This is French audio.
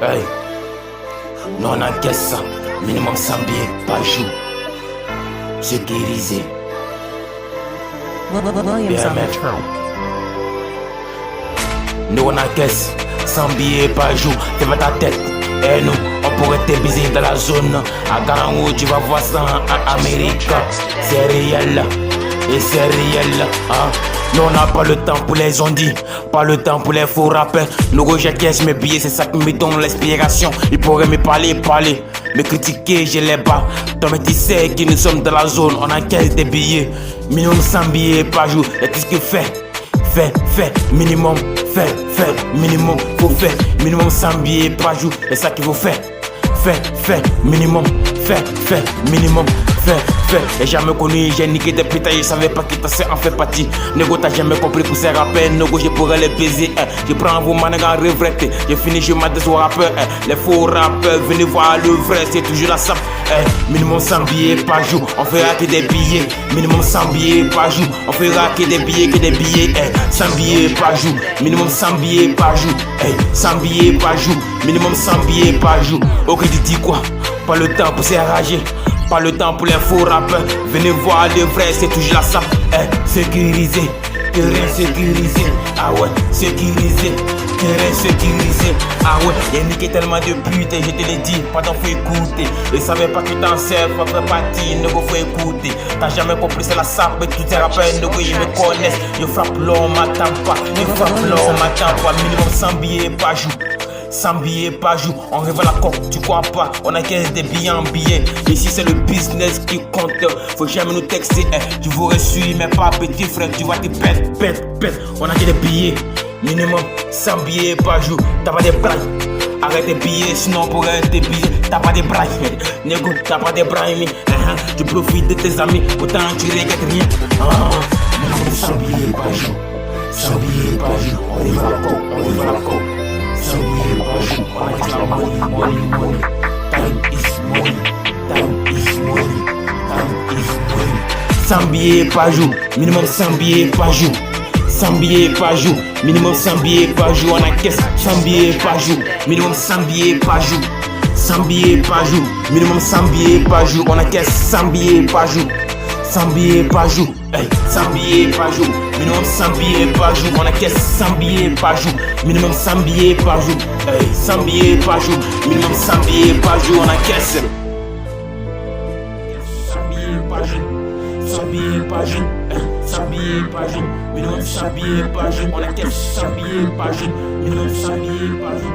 Hey, non on encaisse ça, minimum 100 billets par jour. Sécurisé. BMF. Nous on encaisse 100 billets par jour, t'es dans ta tête. Et nous, on pourrait te baiser dans la zone. À Garango, tu vas voir ça en Amérique. C'est réel, et c'est réel. Hein? Nous on n'a pas le temps pour les ondits, pas le temps pour les faux rappels. Nous j'encaisse mes billets, c'est ça qui me donne l'inspiration. Ils pourraient me parler, me critiquer, je les bats. Toi mais tu sais que nous sommes dans la zone, on encaisse des billets. Minimum 100 billets par jour, et tout ce que fait, minimum, minimum, faut faire. Minimum 100 billets par jour, c'est ça qu'il faut faire. Minimum, minimum, J'ai jamais connu, j'ai niqué des pétas, je savais pas que ça en fait partie. Nego t'as jamais compris pour ces rappeurs, nego je pourrais les baiser. Je prends vos manettes en revrette, je finis je m'adresse aux rappeurs. Les faux rappeurs, venez voir le vrai, c'est toujours la sape. Minimum 100 billets par jour, on fera que des billets. Minimum 100 billets par jour, on fera que des billets, 100 billets par jour, minimum 100 billets par jour. 100 billets par jour, minimum 100 billets par jour. Ok, tu dis quoi? Pas le temps pour s'enrager, pas le temps pour les faux rappeurs. Venez voir le vrai, c'est toujours la sape. Sécurisé, terrain sécurisé. Ah ouais, sécurisé, terrain sécurisé. Ah ouais, y'a niqué tellement de putes, je te l'ai dit, pas t'en faut écouter. Je savais pas que t'en sers, faut faire partie, ne faut écouter. T'as jamais compris, c'est la sape, tous tes rappeurs, ne ils me connaissent. Je frappe l'homme, m'attends pas, minimum 100 billets par jour. 100 billets par jour, on rêve à la coque, tu crois pas, on encaisse des billets en billets. Ici c'est le business qui compte, faut jamais nous texter. Tu veux reçu, mais pas petit frère, tu vas te pète. On a des billets, minimum 100 billets par jour. T'as pas des blagues, arrête tes billets, sinon on pourrait tes billets. T'as pas des brailles, négo, t'as pas des brailles. Tu profites de tes amis, pourtant tu regrettes rien. Minimum 100 billets par jour, 100 billets par jour, on rêve à la coque, 100 billets par jour, on a money. Time is money. 100 billets par jour, minimum 100 billets par jour. 100 billets par jour, minimum 100 billets par jour. On encaisse 100 billets par jour, minimum 100 billets par jour. 100 billets par jour, minimum 100 billets par jour. On encaisse 100 billets par jour. 100 billets par jour, 100 billets par jour, minimum 100 billets par jour. On encaisse 100 billets par jour, minimum 100 billets par jour. 100 billets par jour, minimum 100 billets par jour. On encaisse 100 billets par jour, 100 billets par jour, 100 billets par jour, minimum 100 billets par jour. On encaisse 100 billets par jour, minimum 100 billets par jour.